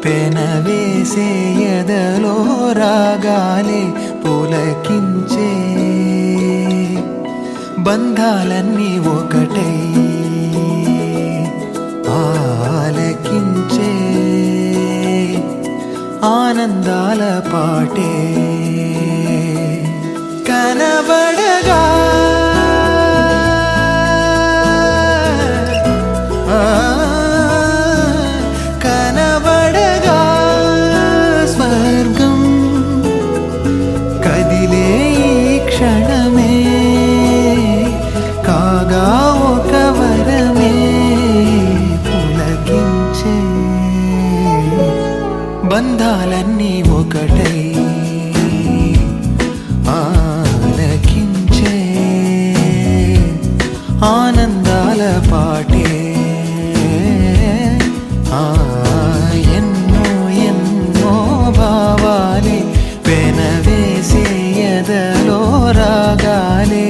పెనవేసే ఎదలో రాగాలే పులకించే బంధాలన్నీ ఒకటై ఆలకించే ఆనందాల పాటే కనబడగా కనబడగా స్వర్గం కదిలే ఈ క్షణమే కాగా ఒక వరమే పులకించే బంధాలన్నీ ఒకటై ఆలకించే ఆనందాల పాటే ఎన్నో ఎన్నో భావాలే పెనవేసే ఎదలో రాగాలే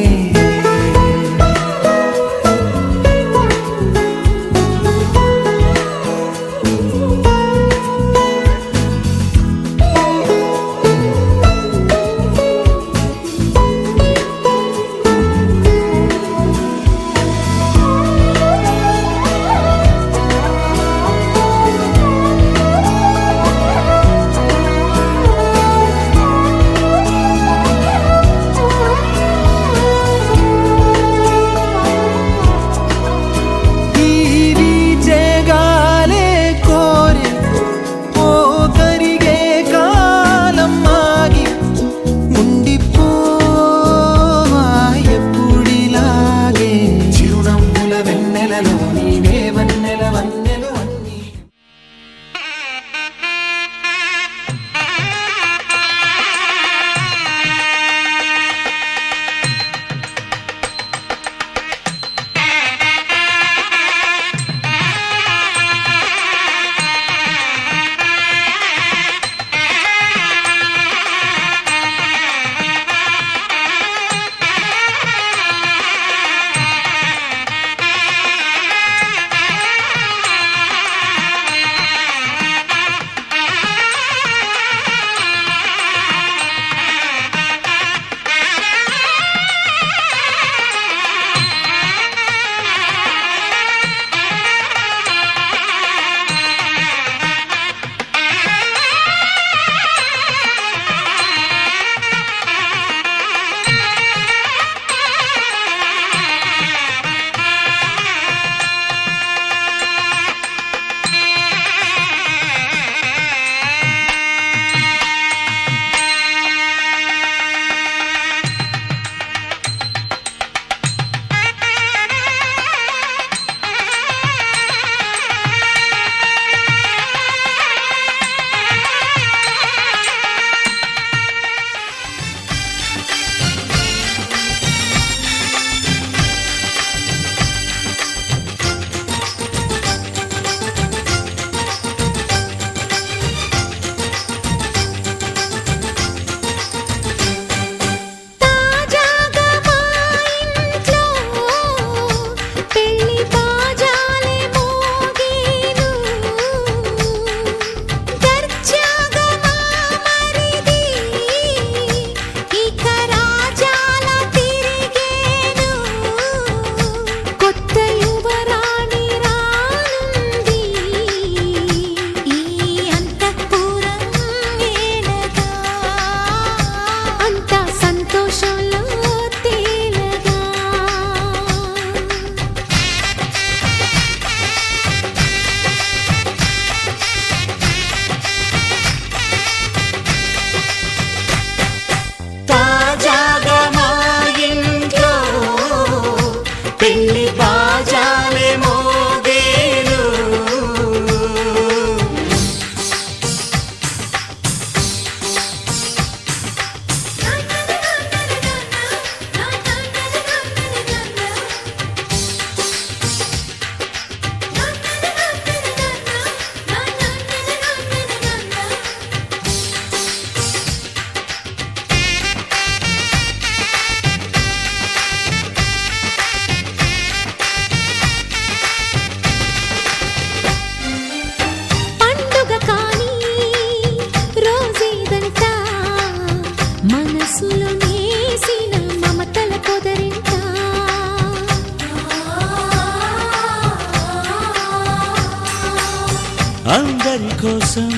కోసం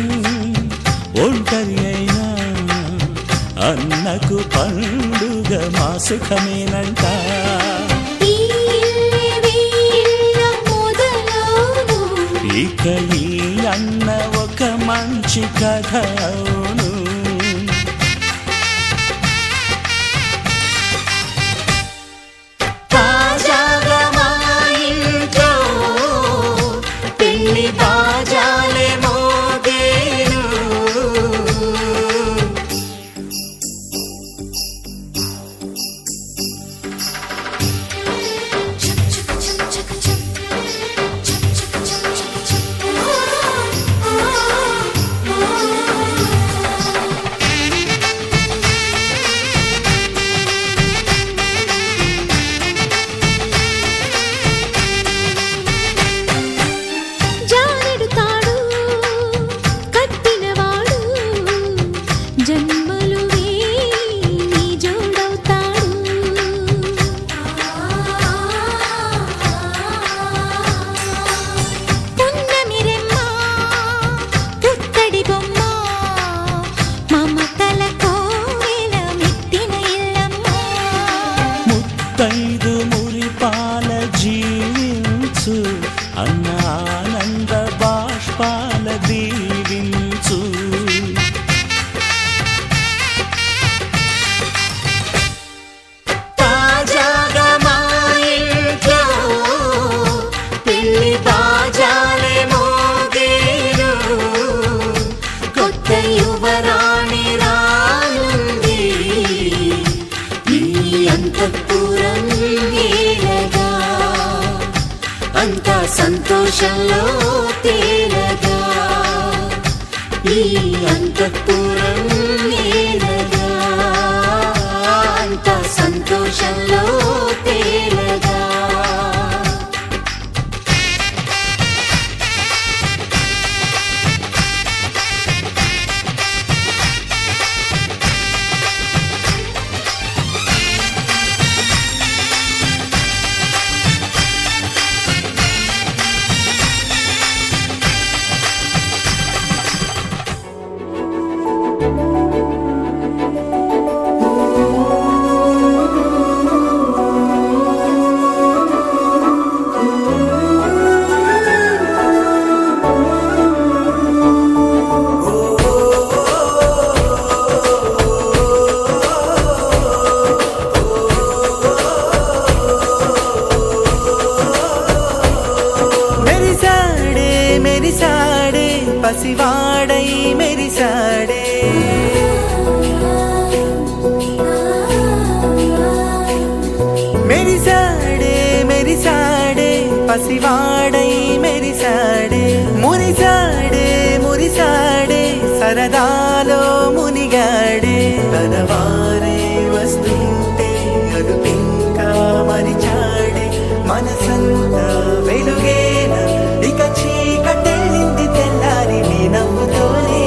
ఒంటరి అయినా అన్నకు పండుగ మా సుఖమేనంట. ఇక ఈ అన్న ఒక మంచి కథ అవును. తాజాగా మా ఇంట్లో పెళ్లి బాజాలే మోగేను. ముత్తైదు మురిపాల జీవించు అన్న ఆనంద బాష్పాల దీవించు. తాజాగా మా ఇంట్లో పెళ్లి బాజాలే మోగేను. కొత్త యువరాణి రానుంది ఈ అంతఃపురం ఏలగా. అంతా సంతోషంలో తేలగా ఈ అంతఃపురం ఏలగా. అంతా సంతోషంలో తేలగా. మెరిసాడే పసివాడై మెరిసాడే. మెరిసాడే మెరిసాడే పసివాడై మెరిసాడే. మురిసాడే మురిసాడే సరదాలో మునిగాడే. తనవారే వస్తుంటే అదుపింకా మరిచాడే. మనసంతా వెలుగేన ఇక చీకటెళ్ళింది తెల్లారి నీ నవ్వుతోనే.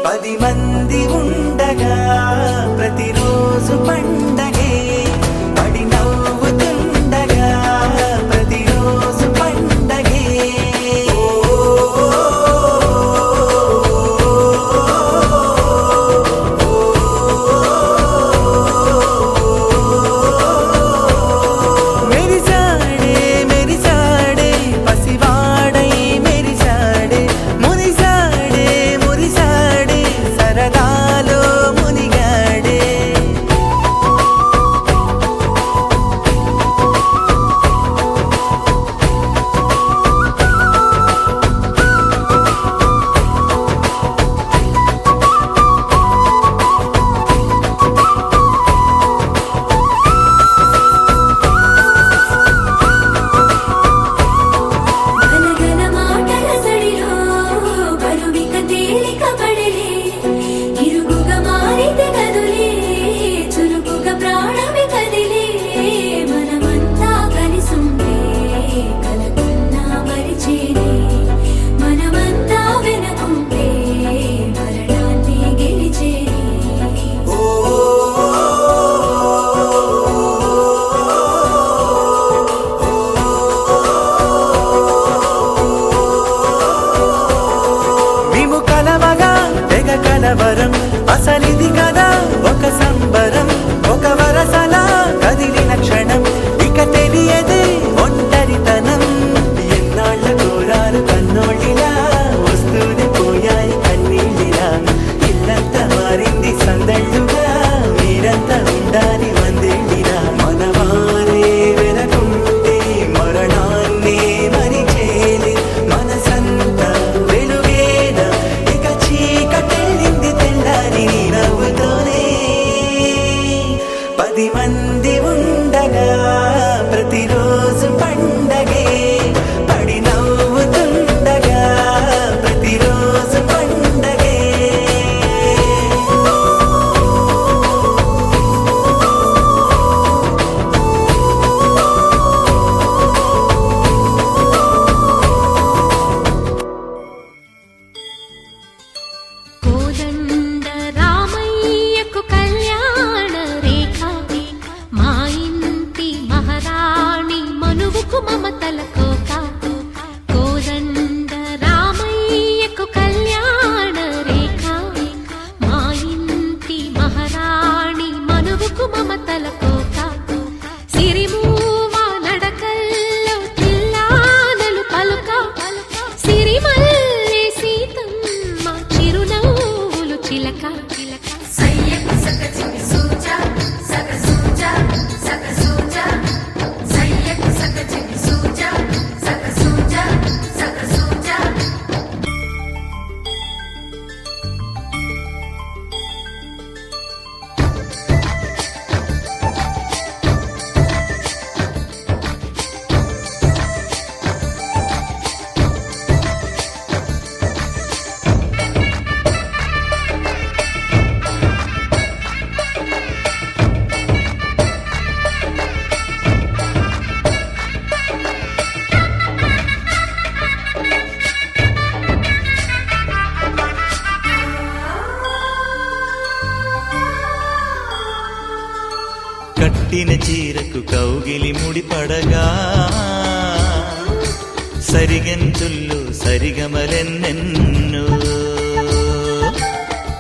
10 మంది ఉండగా ప్రతిరోజు పండగే. పడి నవ్వుతుండగా ప్రతిరోజు పండగే. మెరిసాడే మెరిసాడే పసివాడై మెరిసాడే. మురిసాడే మురిసాడే సరదాలో మునిగా. అసలిది కదా ఒక సంబరం, ఒక వరసలా కదిలిన క్షణం, ఇక తెలియదే ఒంటరితనం. ఎన్నాళ్ళ కోరాలు కన్నోళ్ళిలా వస్తూనే పోయాయి కన్నీళ్ళిలా. ఇల్లంతా మారింది సందళ్ళుగా, మీరంతా ఉండాలి వందేళ్ళిలా. మనవారే వెనకుంటే మరణాన్నే మరిచేలే, మనసంతా వెలుగేన ఇక చీకటెళ్ళింది తెల్లారి నీ నవ్వుతోనే. 10 మంది ఉండగా ప్రతిరోజు పండగే, పడి నవ్వుతుండగా ప్రతిరోజు పండగే. కోదండ రామయ్యకు కళ్యాణ రేఖ, మా ఇంటి మహారాణి మనువుకు మమతల కోక. కోదండ రామయ్యకు కళ్యాణ రేఖ, మా ఇంటి మహారాణి మనువుకు మమతల కోక. సిరిమూవ నడకల్లో తిల్లానలు పలుక, సిరిమల్లె సీతమ్మ చిరునవ్వులు చిలక. సయ్యకు సకచిమి సూజా సక సూజా సక సూజా, సయ్యకు సకచిమి సూజా సక సూజా సక సూజా. కట్టిన చీరకు కౌగిలి ముడిపడగా, సరిగంచుల్లో సరిగమలెన్నెన్నో.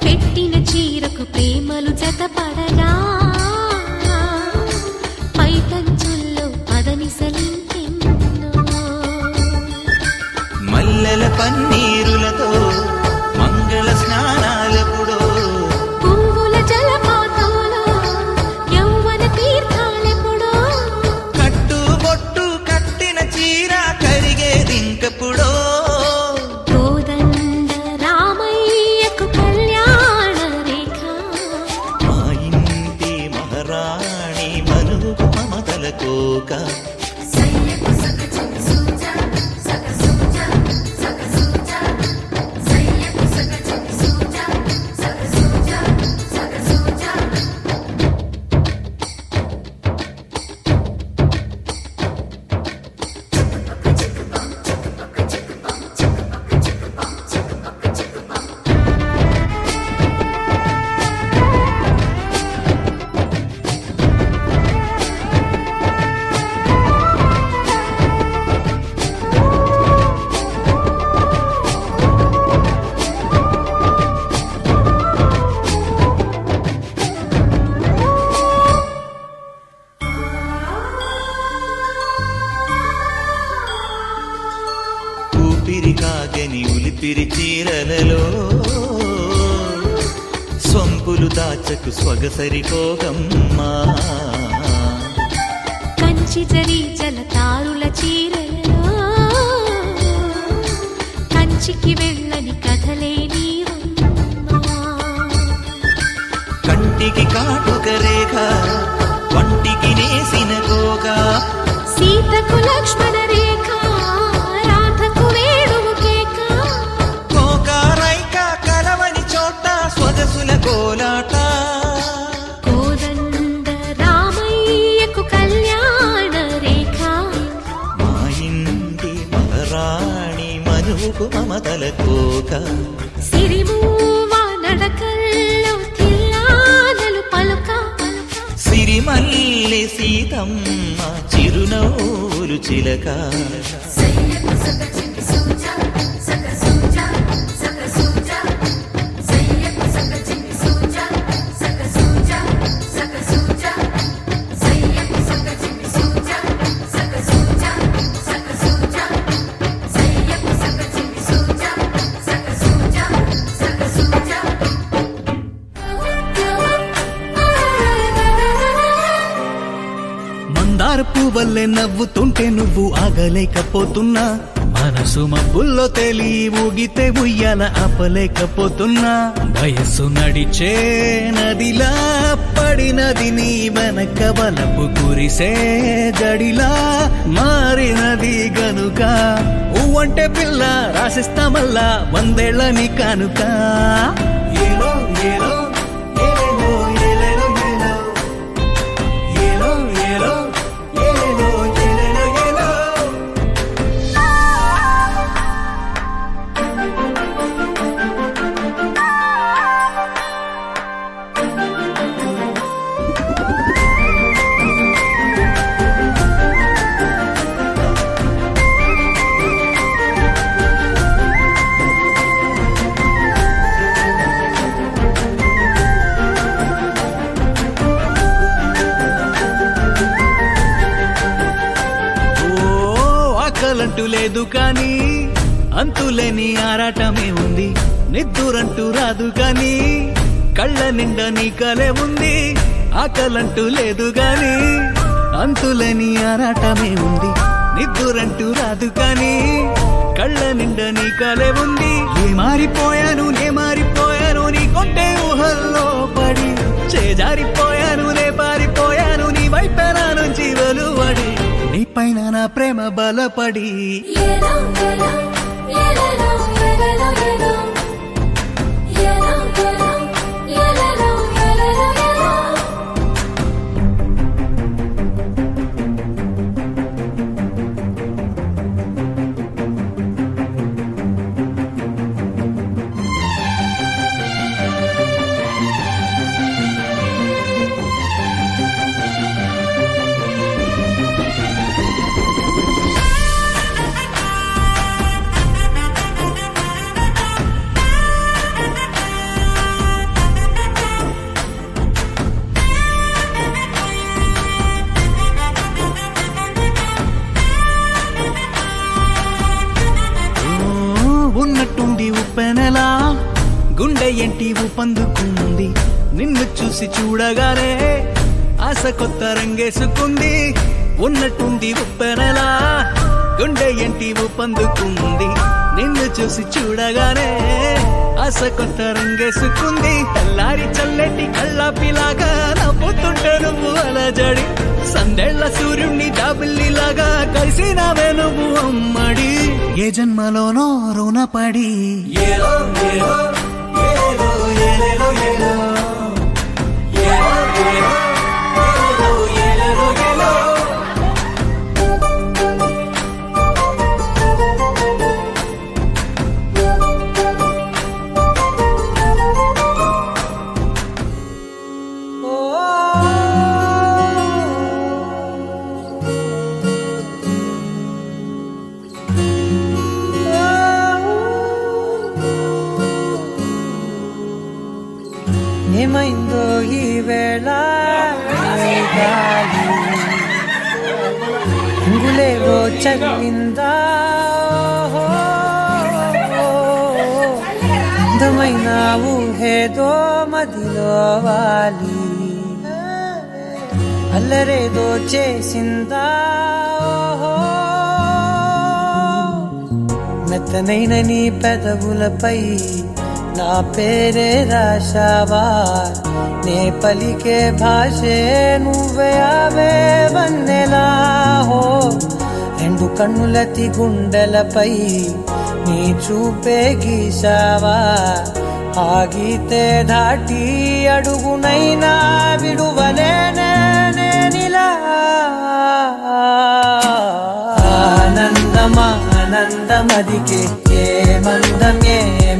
పెట్టిన చీరకు ప్రేమలు జతపడగా, పైకంచుల్లో పదనిసలింకెన్నో. మల్లెల పన్నీరులతో మంగళ స్నానాలెప్పుడో, పువ్వుల జలపాతంలో యౌవన తీర్థాలెప్పుడో. కట్టుబొట్టు కట్టిన చీర కరిగేదింకప్పుడో. కోదండ రామయ్యకు కళ్యాణ రేఖ, మా ఇంటి మహారాణి మనువుకు మమతల కోక. సయ్యకు సకచిమి సూజా సక సూజా సక సూజా, సయ్యకు సకచిమి సూజా సక సూజా సక సూజా. ఊపిరి కాగని ఉలిపిరి చీరలలో, సొంపులు దాచకు స్వగసరిపోగమ్మా. కంచి జరి జలతారుల చీరలలో, కంచికి వెళ్ళని కథలే నీవమ్మా. కంటికి కాటుక రేఖ, వంటికి నేసిన కోగా. సీతకు లక్ష్మణ రేఖ, రాధకు వేణువు కేక. కోకారైక కలవని చోట స్వగసుల కోలాట. కోదండ రామయ్యకు కళ్యాణ రేఖ, మా ఇంటి మహారాణి మనువుకు మమతల కోక. సిరిమూవ నడకల్లో తిల్లానలు పలుక. సిరిమల్లె సీతమ్మ చిరునవ్వులు చిలక. సయ్యకు సకచిమి సూజా సక సూజా సక సూజా, సయ్యకు సకచిమి సూజా మల్లె నవ్వుతుంటే నువ్వు ఆగలేకపోతున్నా మనసు మబ్బుల్లో తేలి ఊగితే ఉయ్యాల ఆపలేకపోతున్నా వయస్సు నడిచే నదిలా పడినది నీ వెనక వలపు కురిసే జడిలా మారినది గనుక ఊవంటే పిల్ల రాసిస్తా మళ్ళా 100 ఏళ్ల నీ కానుక ఏలో ఏలో ఏలేలో ఏలేలో ఏలో ఏలో ఏలో ఏలేలో ఏలో ఆకలంటూ లేదు కానీ అంతులేని ఆరాటమే ఉంది నిద్దురంటూ రాదు కానీ కళ్ళ నిండా నీ కలే ఉంది ఆకలంటూ లేదు గాని అంతులేని ఆరాటమే ఉంది నిద్దురంటూ రాదు కానీ కళ్ళ నిండా నీ కలే ఉంది నే మారిపోయాను నీ కొంటే ఊహల్లో పడి చేజారిపోయాను నే పారిపోయాను నీ వైపెన నుంచి వెలువడి నీ పైన నా ప్రేమ బలపడి ఏలో ఏలో ఏలేలో ఏలేలో ఏలో ఏలో ఏలో ఏలేలో ఏలో ఉన్నట్టుండి ఉప్పెనలా గుండె ఎంటి ఊపందుకుంది నిన్ను చూసి చూడగానే ఆశ కొత్త రంగేసుకుంది ఉన్నట్టుండి ఉప్పెనలా గుండె ఎంటి ఊపందుకుంది నిన్ను చూసి చూడగానే ఆశ కొత్త రంగేసుకుంది తెల్లారి చల్లటి కళ్ళాపిలాగా నవ్వుతుంటే నువ్వు అలజడి సందేళ్ల సూర్యుణ్ణి జాబిల్లిలాగా కలిసినావే నువ్వు అమ్మడి ఏ జన్మలోనో రుణపడి ఏలో ఏలో ఏలో ఏలేలో ఏలో ఏలో ఏలో ఏలేలో ఏలో ఏమైందో ఈ వేళ ఈ గాలి రంగులేవో చల్లిందా అందమైన ఊహేదో మదిలో వాలి అల్లరేదో చేసిందా మెత్తనైన నీ పెదవులపై నా పేరే రాశావా నే పలికే భాషే నువ్వే ఆవే వన్నెలా హో రెండు కన్నులతి గుండెలపై నీ చూపే గీశావా ఆగితే దాటి అడుగునైనా విడువలేనే నేనిలా ఆనందమా ఆనందమదికే ఏ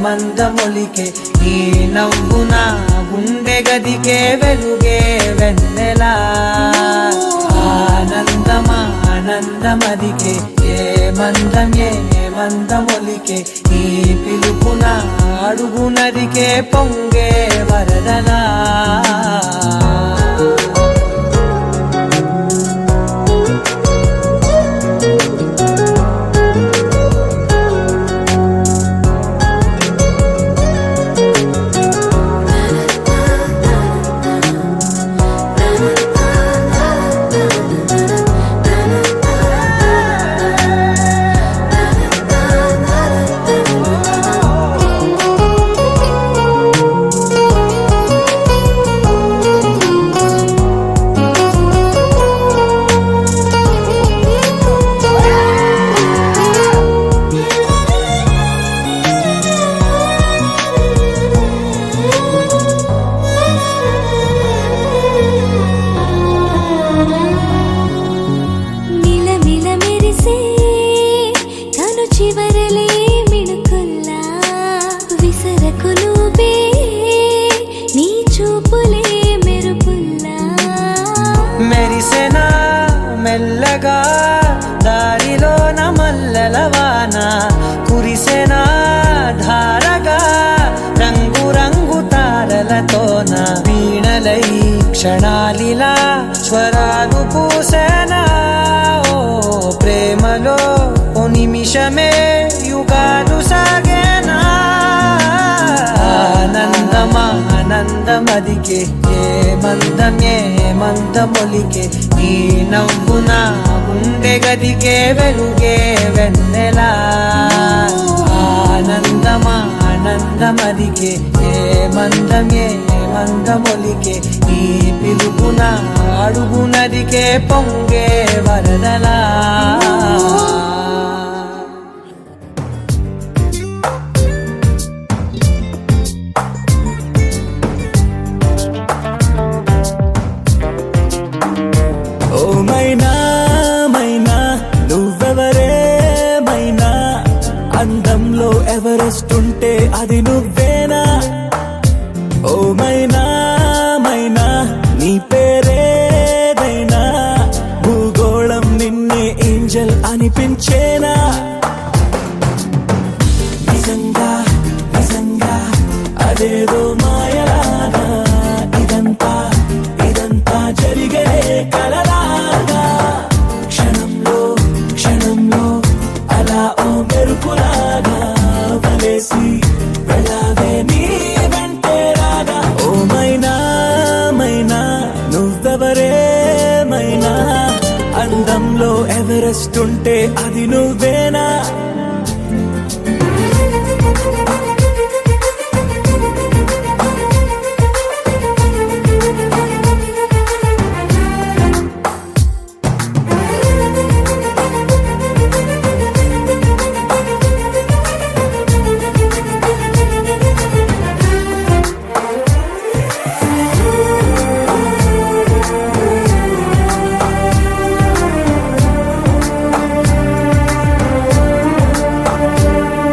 మందమొలికే ఈ నవ్వు నా గుండె గదికే వెలుగే వెన్నెలా ఆనందమా ఆనందమదికే ఏ మందమొలికే ఈ పిలుపున అడుగు నదికే పొంగే వరదలా స్వరాలతోన వీణలై క్షణాలిలా స్వరాలు పూసేనా ఓ ప్రేమలో ఓ నిమిషమే యుగాలు సాగేనా ఆనందమా ఆనందమదికే ఏ మందమొలికే నీ నవ్వు నా గుండె గదికే వెలుగే వెన్నెలా ఆనందమా ఆనందమదికే ఏ మందమొలికే నీ పిలుపున అడుగునదికే పొంగే వరదలా ఓ మైనా మైనా నువ్వెవరే మైనా అందంలో ఎవరెస్ట్ ఉంటే అది నువ్వేనా ఓ మైనా మైనా నీ పేరేదైనా భూగోళం నిన్నే ఏంజల్ అనిపించేనా నిజంగా నిజంగా అదేదో మాయలాగా ఇదంతా జరిగే కలలాగా క్షణంలో అలా ఓ మెరుపులాగా వలేసి వెళ్ళావే నీ వెంటే రాగా ఓ మైనా మైనా నువ్వెవరే మైనా అందంలో ఎవరెస్ట్ ఉంటే అది నువ్వేనా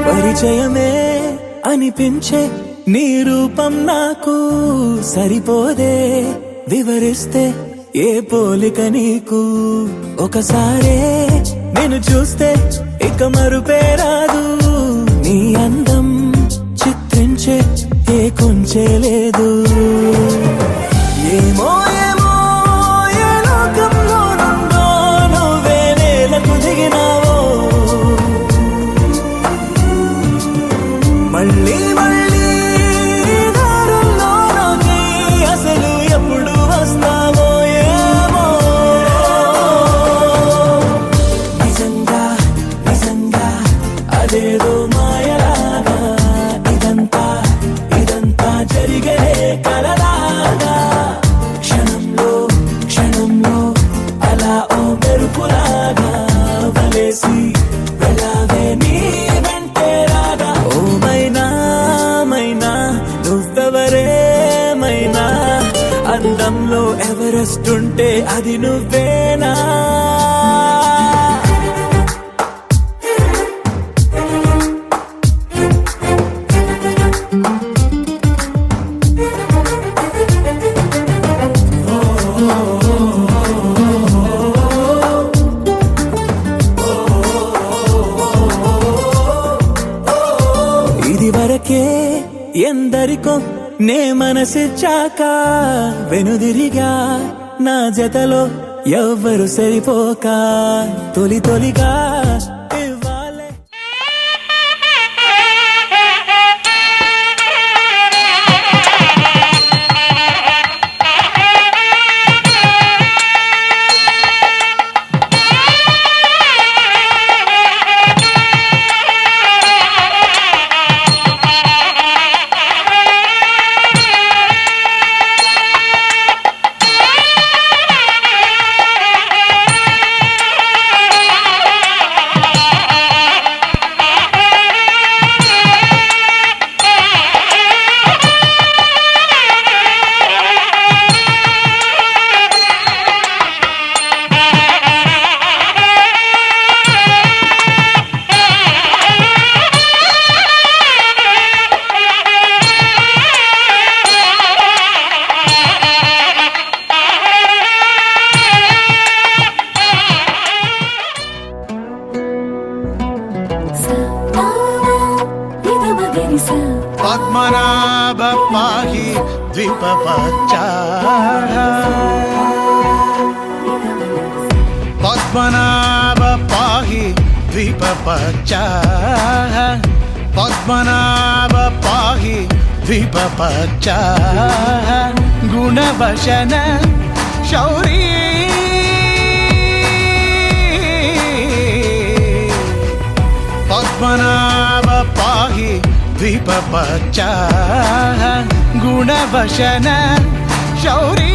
పరిచయమే అనిపించే నీ రూపం నాకు సరిపోదే వివరిస్తే ఏ పోలిక నీకు ఒకసారే నేను చూస్తే ఇక మరుపే రాదు నీ అందం చిత్రించే ఏ కొంచె లేదు ఏమో ఏమో ఏ లోకంలో నుండో నువ్వే నేలకు దిగినావో మళ్ళీ దారుల్లోకి అసలు ఎప్పుడు వస్తావో ఏమో నిజంగా అదేదో మాయలాగా ఇదంతా జరిగే కలలాగా క్షణంలో అలా ఓ మెరుపులాగా వలేసి వెళ్ళావే నీ వెంటే రాగా ఓ మైనా నువ్వెవరే మైనా అందంలో ఎవరెస్ట్ ఉంటే అది నువ్వేనా ఇది వరకే ఎందరికో నే మనసిచ్చాక వెనుదిరిగా నా జతలో ఎవ్వరు సరిపోక తొలిగా ఇవ్వాలే పద్మనాభ పాహి ద్విపపచ్చా పద్మనాభ పాహి ద్విపపచ్చా పద్మనాభ పాహి ద్విపపచ్చా గుణవశన శౌరీ పద్మనాభ పాహి ద్విపపచ్చా గుణవశన శౌరీ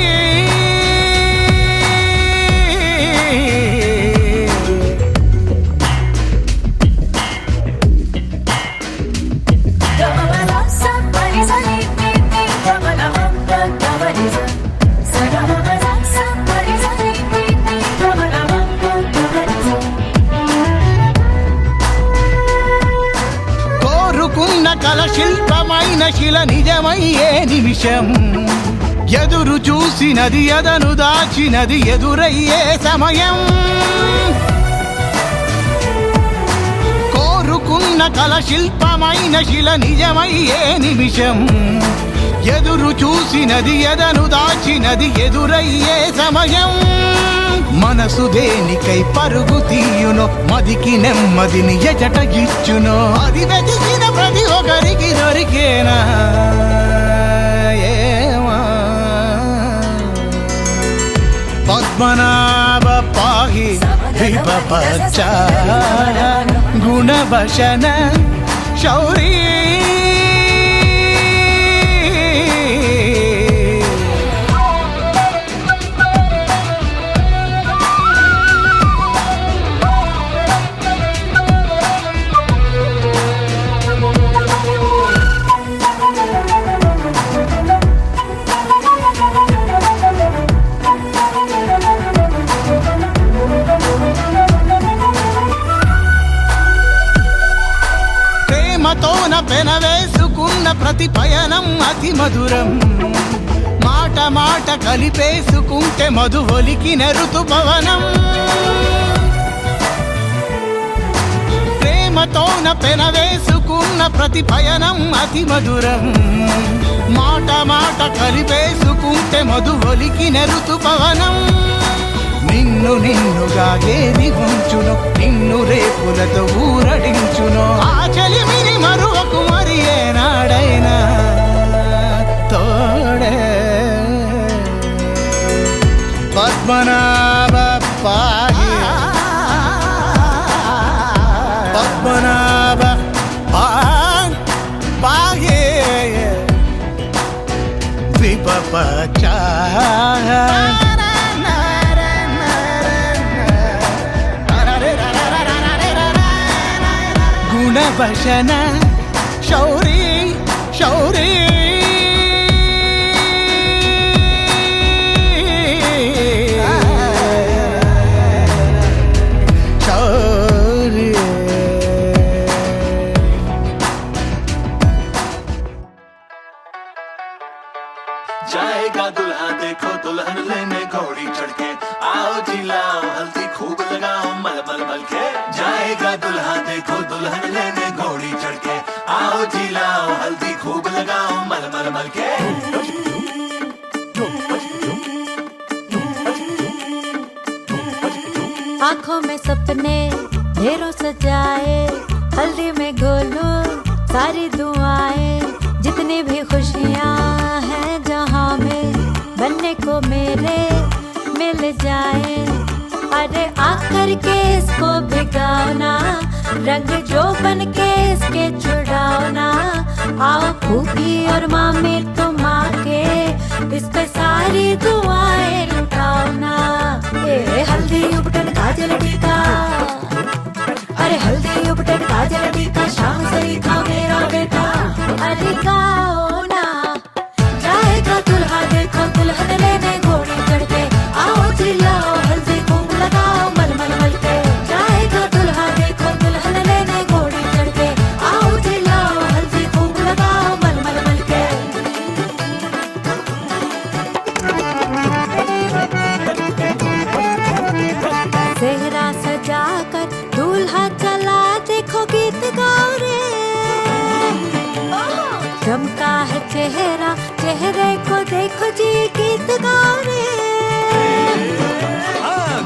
కోరుకున్న కల శిల్పమైన శిల నిజమయ్యే నిమిషం ఎదురు చూసినది ఎదను దాచినది ఎదురయ్యే సమయం కోరుకున్న కల శిల్పమైన శిల నిజమయ్యే నిమిషం ఎదురు చూసినది ఎదను దాచినది ఎదురయ్యే సమయం మనసు దేనికై పరుగు తీయునో మదికి నెమ్మదిని ఎజట ఇచ్చునో అది వెతికిన ప్రతి ఒక్కరికి దొరికేనా ఏమా పద్మనాభ పాహి ద్విపపచ్చా గుణవశన శౌరీ ప్రేమతోన పెనవేసుకున్న ప్రతి పయనం అతి మధురం మాట మాట కలిపేసుకుంటే మధు ఒలికిన ఋతుపవనం ప్రేమతోన పెనవేసుకున్న ప్రతి పయనం అతి మధురం మాట మాట కలిపేసుకుంటే మధు ఒలికిన ఋతుపవనం నిన్ను నిన్నుగా ఏది ఉంచును నిన్ను రేపులతో ఊరడించును ఆ చలిమిని మరువకు మరి ఏనాడైనా తోడే పద్మనాభ పాహి పద్మనాభ పాహి ద్విపపచ్చా గుణవశన శౌరీ శౌరీ శౌరీ जाएगा दुल्हा देखो दुल्हन लेने घोड़ी चढ़ के आओ जी लाओ हल्दी खूब लगाओ मल मल मल के जाएगा दुल्हा देखो दुल्हन लेने घोड़ी चढ़ के आओ जी लाओ हल्दी खूब लगाओ मल मल मल के आंखों में सपने ढेरों सजाए हल्दी में घोलो सारी दुआएं जितनी भी खुशियां हैं जहां में बनने को मेरे मिल जाए अरे आकर के इसको भिगाओ ना रंग जो बन के इसके छुड़ाओ ना आओ फूफी और मामी तुम आके इस पे सारी दुआएं लुटाओ ना ए हल्दी उपटन काजल टीका अरे हल्दी उपटन काजल टीका शाम से खाओ मेरा बेटा अरे गाओ ना जाएगा दुल्हा देखो दुल्हन लेने घोड़ी चढ़ के आओ चिल्लाओ हल्दी खूब लगाओ मल मल मल के जाएगा दुल्हा देखो दुल्हन लेने घोड़ी चढ़ के आओ चिल्लाओ हल्दी खूब लगाओ मल मल मल के सेहरा सजाकर दूल्हा चला देखो गीत गाओ रे का है चेहरा, चेहरे को देखो जी गीत गा रे।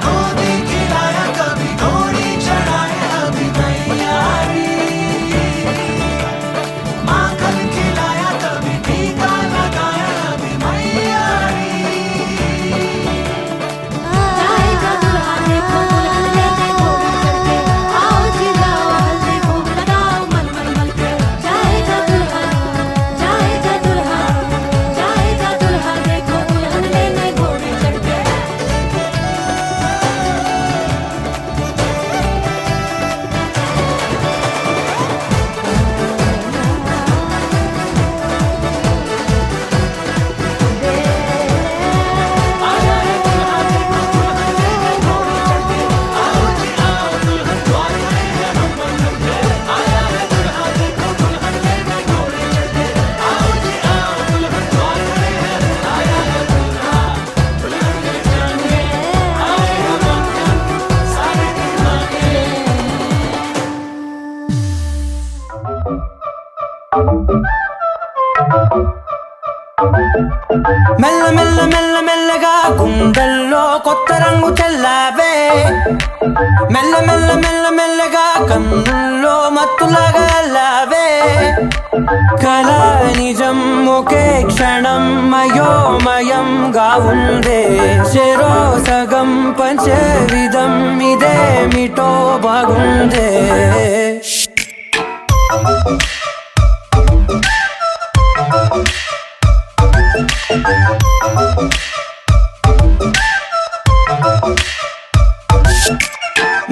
गोदी खिलाया कभी घोड़ी चढ़ाए अभी तैयारी, माखन खिलाया कभी टीका लगाया अभी मैयारी। जाएगा दुल्हा देखो दुल्हन लेने घोड़ी चढ़ के, आओ जी लाओ हल्दी खूब लगाओ मल मल मल के। जाएगा दुल्हा देखो दुल्हन लेने घोड़ी चढ़ के। మెల్ల మెల్ల మెల్ల మెల్లగా గుండెల్లో కొత్త రంగు చల్లావే, మెల్ల మెల్ల మెల్ల మెల్లగా కన్నుల్లో మత్తులాగా అల్లావే. కళ నిజం ఒకే క్షణం అయోమయంగా ఉందే, చెరో సగం పంచే విధం ఇదేమిటో బాగుందే.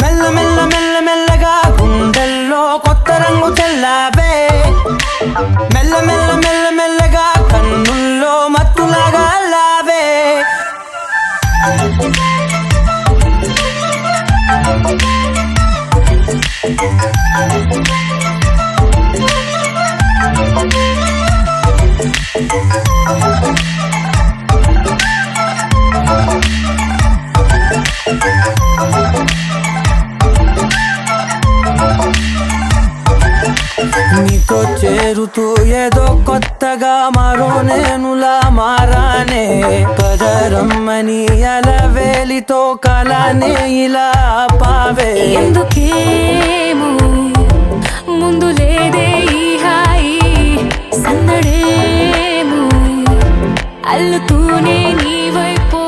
మెల్ల మెల్ల మెల్ల మెల్లగా గుండెల్లో కొత్త రంగు చల్లావే, మెల్ల మెల్ల మెల్ల మెల్లగా కన్నుల్లో మత్తులాగా అల్లావే. నీతో చేరుతూ ఏదో కొత్తగా మరో నేనులా మారానే, పదరమ్మని అలవేలితో కలానే ఇలా పావే. ఎందుకేమో ముందు లేదే ఈ హాయి, సందడేమో అల్లుతూనే నీ వైపు.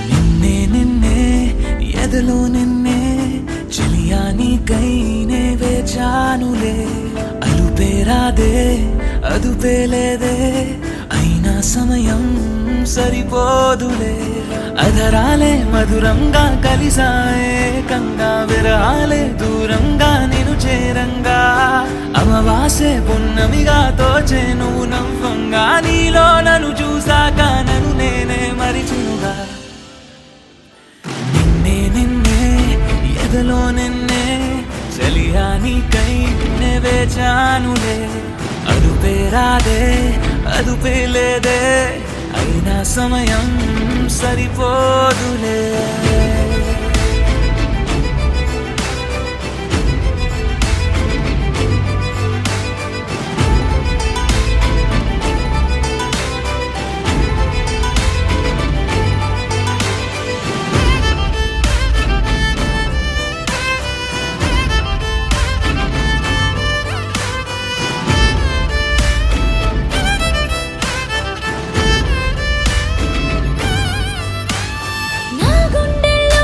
నిన్నే నిన్నే ఎదలో నిన్నే చెలియా నీకైనే వేచానులే. అలుపేరాదే అదుపేలేదే, అయినా సమయం సరిపోదులే. అధరాలే మధురంగా కలిసాయే కంగా, విరహాలే దూరంగా నిను చేరంగా. అమవాసే పున్నమిగా తోచే నువ్వు నవ్వంగా, నీలో నన్ను చూసాక నన్ను నేనే మరిచినుగా. నిన్నే నిన్నే ఎదలో నిన్నే చలియా నీకై నే వేచానులే. అదుపేరాదే అదుపేలేదే, అయినా సమయం సరిపోదులే. నా గుండెల్లో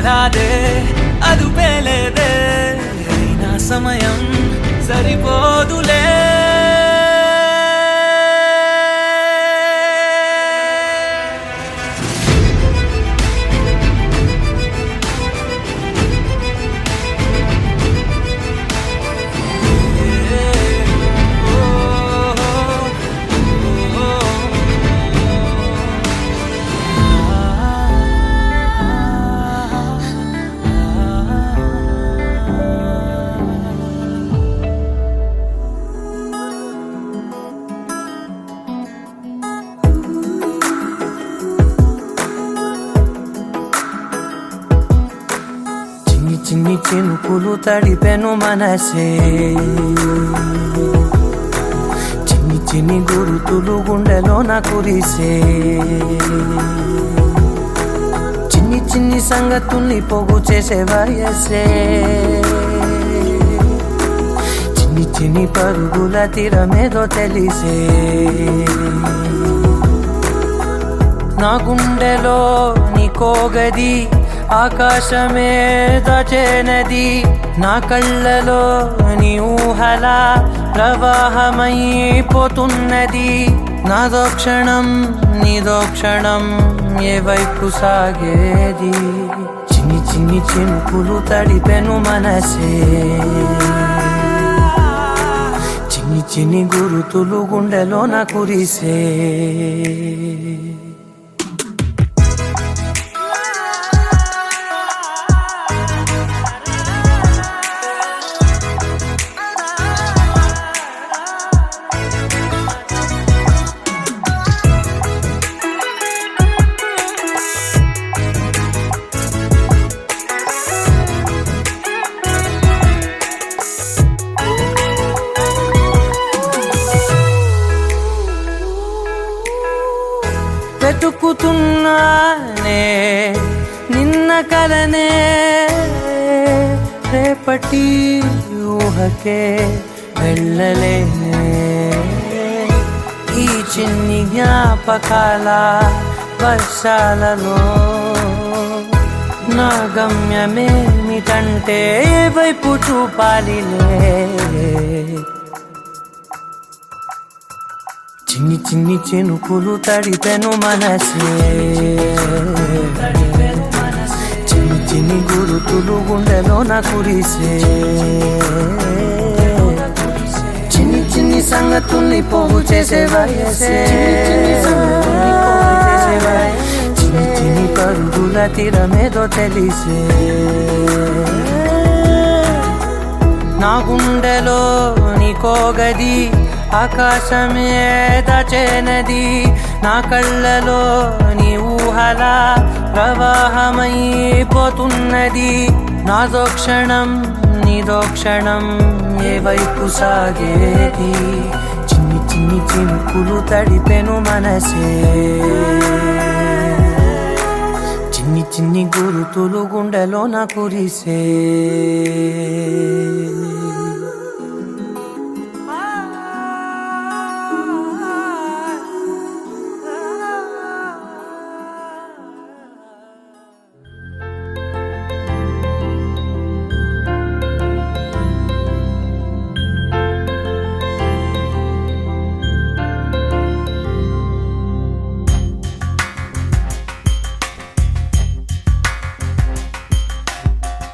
పేరాదే అదుపే లేదే అయినా సమయం సరిపోదులే చిన్ని చినుకులు తడిపెను మనసే చిన్ని చిన్ని గురుతులు గుండెలోన కురిసే చిన్ని చిన్ని సంగతుల్ని పోగు చేసే వయసే చిన్ని చిన్ని పరుగుల తీరమేదో తెలిసే నా గుండెలో నీకోగది ఆకాశమే దచేనది నా కళ్ళలో నీ ఊహలా ప్రవాహమైపోతున్నది నాదో క్షణం నీదో క్షణం ఏ వైపు సాగేది చిన్ని చిన్ని చినుకులు తడిపెను మనసే చిన్ని చిన్ని గురుతులు గుండెలోన కురిసే వెతుకుతున్నానే నిన్న కలనే రేపటి ఊహకే వెళ్ళలేనే ఈ చిన్ని జ్ఞాపకాల వర్షాలలో నా గమ్యమేమిటంటే ఏ వైపు చూపాలిలే చిన్ని చిన్ని చినుకులు తడిపెను మనసే చిన్ని చిన్ని గురుతులు గుండెలోన కురిసే చిన్ని చిన్ని సంగతుల్ని పోగు చేసే వయసే చిన్ని చిన్ని పరుగుల తీరమేదో తెలిసే నా గుండెలో నీకోగది ఆకాశమే దచేనది నా కళ్ళలో నీ ఊహలా ప్రవాహమైపోతున్నది నాదో క్షణం నీదో క్షణం ఏ వైపు సాగేది చిన్ని చిన్ని చినుకులు తడిపెను మనసే చిన్ని చిన్ని గురుతులు గుండెలోన కురిసే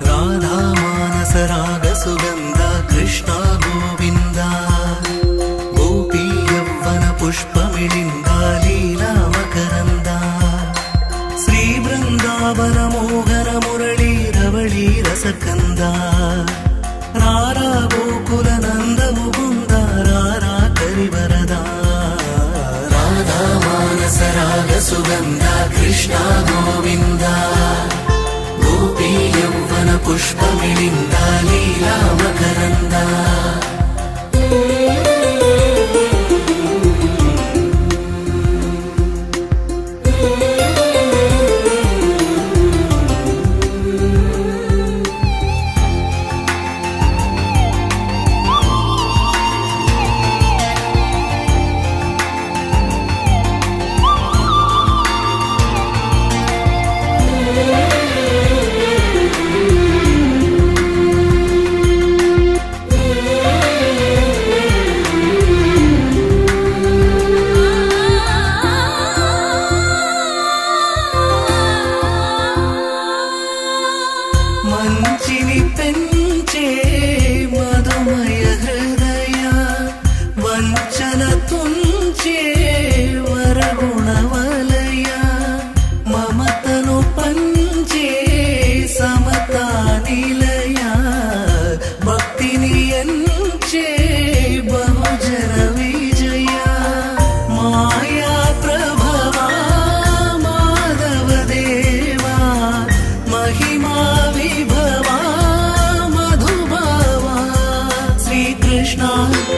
राधा मानस राग सुगंध कृष्ण गोविंद गोपी यौवन पुष्पमिलिंद लीला मकरंद श्री वृंदावन मोहन मुरली रवळी रसकंद रारा गोकुल नंद मुकुंद रारा करिवरदा राधा मानस राग सुगंध कृष्ण गोविंद गोपी यौवन पुष्पमिलिंद लीला मकरंद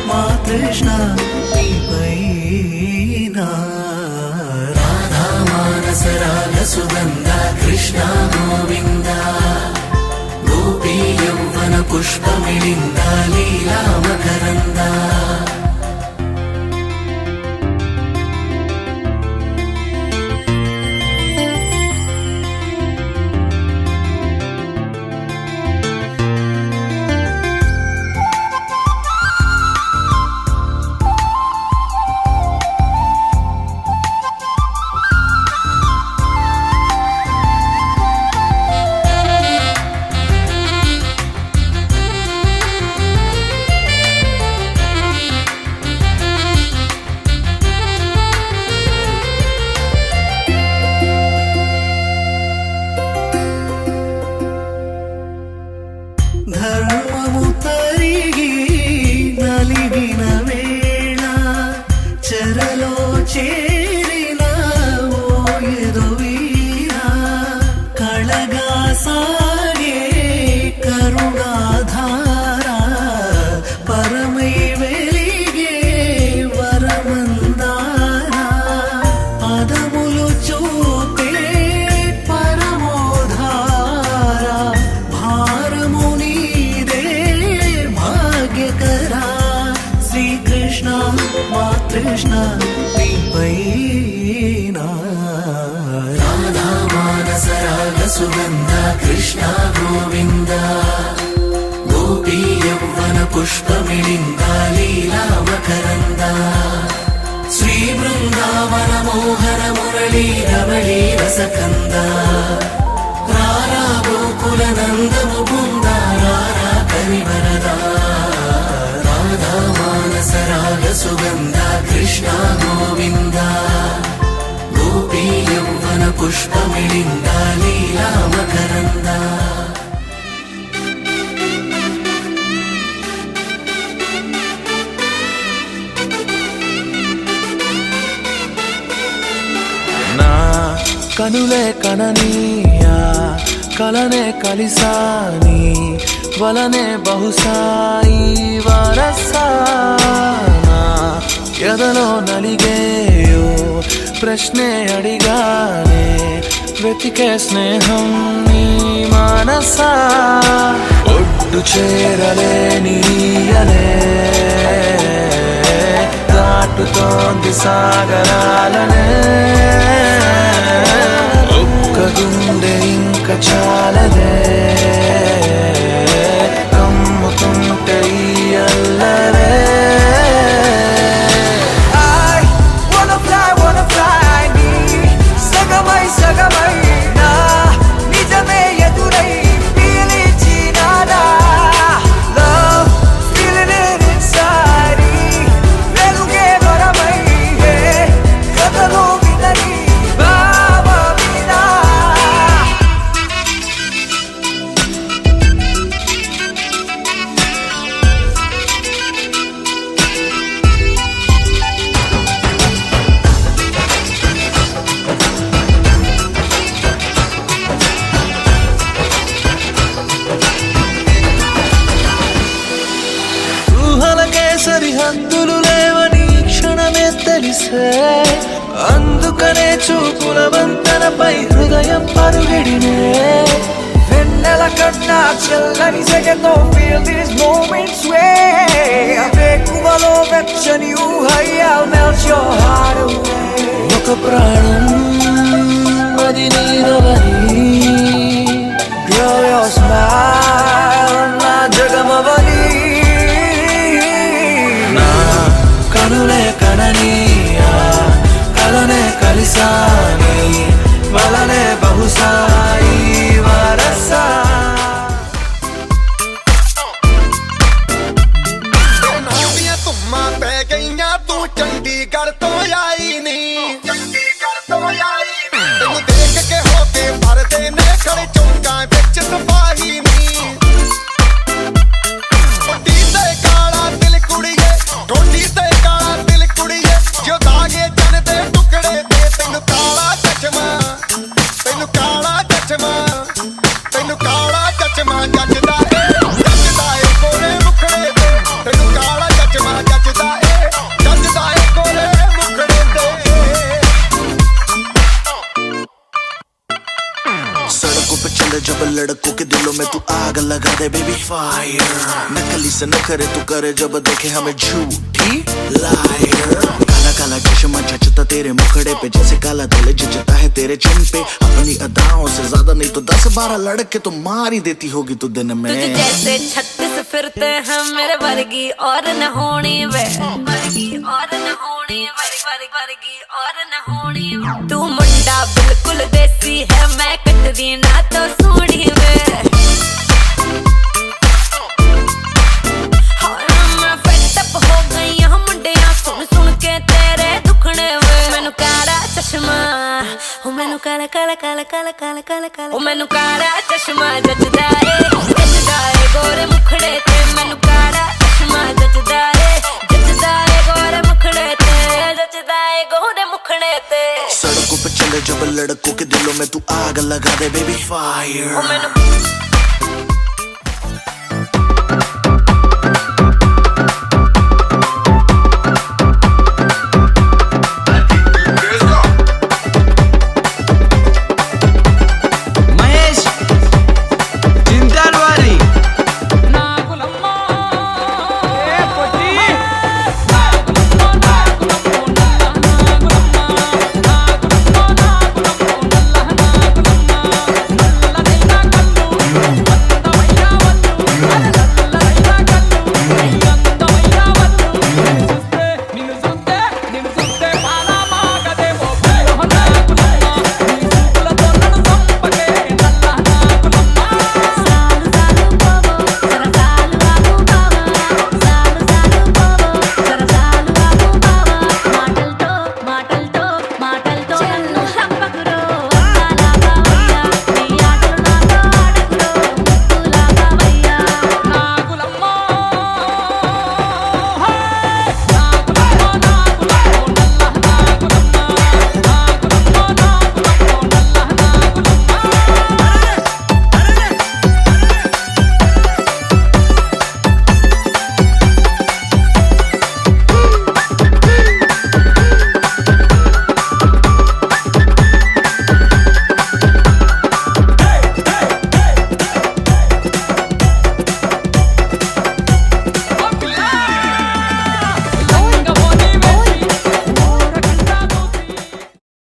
మా కృష్ణ నీపైన రాధా మానస రాగ సుగంధ కృష్ణ గోవింద గోపీ యౌవన పుష్పమిళింద లీలా మకరంద ధర్మము తరిగి నలిగిన వేళ చెరలో చేరిన ఓ ఎదువీర కళగా సాగే కరుణాధార పరమై వెలిగే వరమందార పదములు చూపే పరమోధార భారము నీదే భాగ్యకరా శ్రీకృష్ణ మా కృష్ణ నీపైన రాధా మానస రాగ సుగంధ కృష్ణ గోవింద గోపీ యౌవన పుష్పమిళింద లీలా మకరంద శ్రీ బృందావన మోహన మురళీ రమళీ రసకంద రారా గోకుల నందము బృంద రారా కరివరద రాధా మానస రాగ సుగంధ కృష్ణ గోవింద గోపీ యౌవన పుష్పమిళింద లీలా మకరంద నా కనులే కననీయా కలనే కలిసాని వలనే బహుశాయి వరసానా ఎదలో నలిగేయో ప్రశ్నే అడిగానే వెతికే స్నేహం నీ మానసా ఒడ్డు చేరలేనియలే దాటుతోంది సాగరాలనే ఒక్క గుండె ఇంక చాలదే కమ్ముతుంటే ఈ అల్లరే సగమై నా నిజమే ఎదురై పీలిచినాదా లవ్ ఫీలింగ్ ఇట్ ఇన్సైడ్ వెలుగే వరమై కథలో వినని భావమినా ఊహలకే సరిహద్దులు లేవని క్షణమే తెలిసే అందుకనే చూపుల వంతనపై హృదయం పరుగిడినే వెన్నెల కన్నా చల్లని సెగతో feel these moments way వేకువలో వెచ్చని ఊహై I'll melt your heart away ఒక ప్రాణం అది నీదవని Girl your smile నా జగమవని నా కనులే కననీయా కలనే కలిసాని వలనే బహుశాయి వరసా ਧੁੰਮਾਂ ਪੈ ਗਈਆਂ ਤੂੰ ਚੰਡੀਗੜ੍ਹ ਤੋਂ ਆਈ ਨੀ लड़कों के दिलों में तू आग लगा दे बेबी फायर नकली से नखरे तू करे जब देखे हमें झूठी लायर काला काला चश्मा जचता तेरे मुखड़े पे जैसे काला दिल जचता है तेरे चिन पे अपनी अदाओं से ज्यादा नहीं तो 10-12 लड़के तो मार ही देती होगी तू दिन में तुझे जैसे 36 फिरते हैं मेरे वर्गी और न होनी वे वर्गी और न होनी वर्गी और न होनी तू मुंडा बिल्कुल देसी है मैं कटरी ना तो सूढ़ी वे मैं fed up हो गई हूं मुंडिया सुन सुन के तेरे दुखने वे मैनू काला चश्मा ओ मैनू काला काला काला काला काला काला काला ओ मैनू काला चश्मा जचदा है गोरे मुखड़े ते मैनू काला चश्मा जचदा है गोरे मुखड़े ते जचदा है गोरे मुखड़े ते सड़कों पे चले जब लड़कों के दिलों में तू आग लगा दे बेबी फायर ओ मैनू